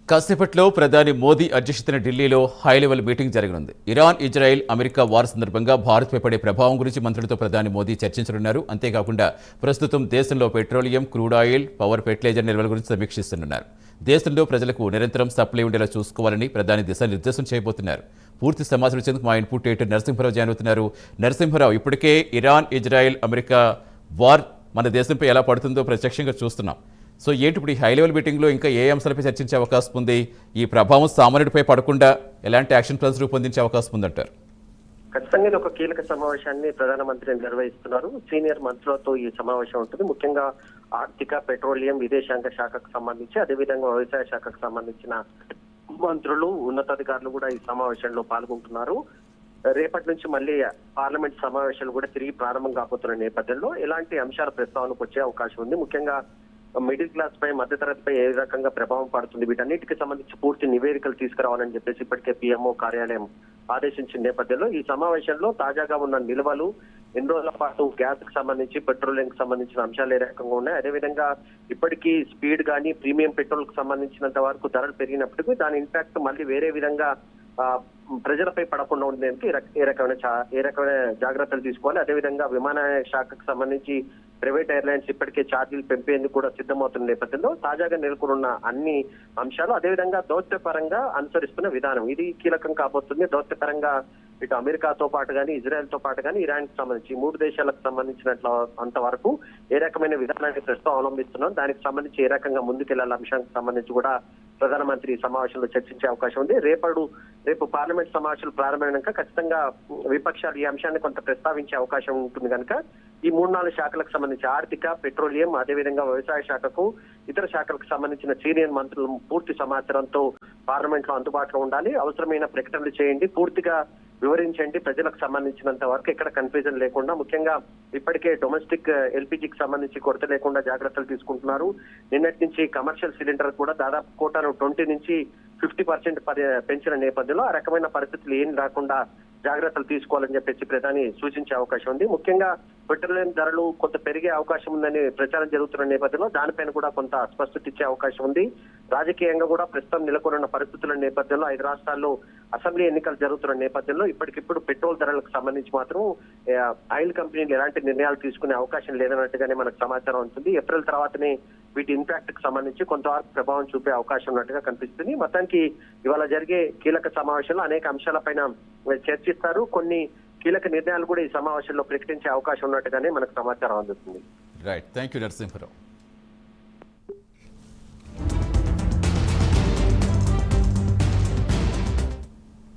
కాసేపట్లో ప్రధాని మోదీ అధ్యక్షతన ఢిల్లీలో హై లెవెల్ మీటింగ్ జరగనుంది. ఇరాన్, ఇజ్రాయెల్, అమెరికా వార్ సందర్భంగా భారత్పై పడే ప్రభావం గురించి మంత్రులతో ప్రధాని మోదీ చర్చించనున్నారు. అంతేకాకుండా ప్రస్తుతం దేశంలో petroleum, crude oil, power fertiliser నిల్వల గురించి సమీక్షిస్తున్నారు. దేశంలో ప్రజలకు నిరంతరం సప్లై ఉండేలా చూసుకోవాలని ప్రధాని దిశానిర్దేశం చేయబోతున్నారు. పూర్తి సమాచారం ఇచ్చేందుకు మా ఇన్పుట్ ఎడిటర్ నరసింహరావు జాయిన్ అవుతున్నారు. నరసింహరావు, ఇప్పటికే ఇరాన్, ఇజ్రాయెల్, అమెరికా వార్ మన దేశంపై ఎలా పడుతుందో ప్రత్యక్షంగా చూస్తున్నాం. సో ఏంటి ఇప్పుడు ఈ హై లెవెల్ మీటింగ్లో ఇంకా ఏ అంశాలపై చర్చించే అవకాశం ఉంది? ఈ ప్రభావం సామాన్యుడిపై పడకుండా ఎలాంటి యాక్షన్ ప్లాన్స్ రూపొందించే అవకాశం ఉందంటారు? ఖచ్చితంగా ఒక కీలక సమావేశాన్ని ప్రధానమంత్రి నిర్వహిస్తున్నారు. సీనియర్ మంత్రులతో ఈ సమావేశం ఉంటుంది. ముఖ్యంగా ఆర్థిక, పెట్రోలియం, విదేశాంగ శాఖకు సంబంధించి, అదేవిధంగా వ్యవసాయ శాఖకు సంబంధించిన మంత్రులు, ఉన్నతాధికారులు కూడా ఈ సమావేశంలో పాల్గొంటున్నారు. రేపటి నుంచి మళ్ళీ పార్లమెంట్ సమావేశాలు కూడా తిరిగి ప్రారంభం కాబోతున్న నేపథ్యంలో ఎలాంటి అంశాల ప్రస్తావనకు వచ్చే అవకాశం ఉంది? ముఖ్యంగా మిడిల్ క్లాస్ పై, మధ్యతరగతిపై ఏ రకంగా ప్రభావం పడుతుంది, వీటన్నిటికి సంబంధించి పూర్తి నివేదికలు తీసుకురావాలని చెప్పేసి ఇప్పటికే పిఎంఓ కార్యాలయం ఆదేశించిన నేపథ్యంలో ఈ సమావేశంలో తాజాగా ఉన్న నిల్వలు, ఎన్ని రోజుల పాటు గ్యాస్ కు సంబంధించి, పెట్రోలియం కు సంబంధించిన అంశాలు ఏ రకంగా ఉన్నాయి, అదేవిధంగా ఇప్పటికీ స్పీడ్ కానీ ప్రీమియం పెట్రోల్ కు సంబంధించినంత వరకు ధరలు పెరిగినప్పటికీ దాని ఇంపాక్ట్ మళ్ళీ వేరే విధంగా ప్రజలపై పడకుండా ఉండేందుకు ఏ రకమైన జాగ్రత్తలు తీసుకోవాలి. అదేవిధంగా విమానయాన శాఖకు సంబంధించి ప్రైవేట్ ఎయిర్లైన్స్ ఇప్పటికే ఛార్జీలు పెంపేందుకు కూడా సిద్ధమవుతున్న నేపథ్యంలో తాజాగా నెలకొన్న అన్ని అంశాలు, అదేవిధంగా దౌత్యపరంగా అనుసరిస్తున్న విధానం ఇది కీలకం కాబోతుంది. దౌత్యపరంగా ఇటు అమెరికాతో పాటు కానీ, ఇజ్రాయెల్ తో పాటు కానీ, ఇరాన్ కి సంబంధించి 3 దేశాలకు సంబంధించినట్లు అంతవరకు ఏ రకమైన విధానాన్ని ప్రస్తుతం అవలంబిస్తున్నాం, దానికి సంబంధించి ఏ రకంగా ముందుకెళ్లాలి అంశానికి సంబంధించి కూడా ప్రధానమంత్రి సమావేశంలో చర్చించే అవకాశం ఉంది. రేపు పార్లమెంట్ సమావేశాలు ప్రారంభమైనాక ఖచ్చితంగా విపక్షాలు ఈ అంశాన్ని కొంత ప్రస్తావించే అవకాశం ఉంటుంది కనుక ఈ 3-4 శాఖలకు సంబంధించి ఆర్థిక, పెట్రోలియం, అదేవిధంగా వ్యవసాయ శాఖకు, ఇతర శాఖలకు సంబంధించిన సీనియర్ మంత్రులు పూర్తి సమాచారంతో పార్లమెంట్ లో అందుబాటులో ఉండాలి. అవసరమైన ప్రకటనలు చేయండి, పూర్తిగా వివరించండి, ప్రజలకు సంబంధించినంత వరకు ఎక్కడ కన్ఫ్యూజన్ లేకుండా. ముఖ్యంగా ఇప్పటికే డొమెస్టిక్ ఎల్పీజీకి సంబంధించి కొరత లేకుండా జాగ్రత్తలు తీసుకుంటున్నారు. నిన్నటి నుంచి కమర్షియల్ సిలిండర్ కూడా దాదాపు కోటాను 20 నుంచి 50% పెంచిన నేపథ్యంలో ఆ రకమైన పరిస్థితులు ఏం రాకుండా జాగ్రత్తలు తీసుకోవాలని చెప్పేసి ప్రధాని సూచించే అవకాశం ఉంది. ముఖ్యంగా పెట్రోలియం ధరలు కొంత పెరిగే అవకాశం ఉందని ప్రచారం జరుగుతున్న నేపథ్యంలో దానిపైన కూడా కొంత స్పష్టత ఇచ్చే అవకాశం ఉంది. రాజకీయంగా కూడా ప్రస్తుతం నెలకొన్న పరిస్థితుల నేపథ్యంలో 5 రాష్ట్రాల్లో అసెంబ్లీ ఎన్నికలు జరుగుతున్న నేపథ్యంలో ఇప్పటికిప్పుడు పెట్రోల్ ధరలకు సంబంధించి మాత్రం ఆయిల్ కంపెనీలు ఎలాంటి నిర్ణయాలు తీసుకునే అవకాశం లేదన్నట్టుగానే మనకు సమాచారం ఉంటుంది. ఏప్రిల్ తర్వాతనే వీటి ఇంపాక్ట్ కు సంబంధించి కొంతవరకు ప్రభావం చూపే అవకాశం ఉన్నట్టుగా కనిపిస్తుంది. మొత్తానికి ఇవాళ జరిగే కీలక సమావేశంలో అనేక అంశాలపైన చర్చిస్తారు. కొన్ని కీలక నిర్ణయాలు కూడా ఈ సమావేశంలో ప్రకటించే అవకాశం ఉన్నట్టుగానే మనకు సమాచారం అందుతుంది. Right, thank you Narasimharao.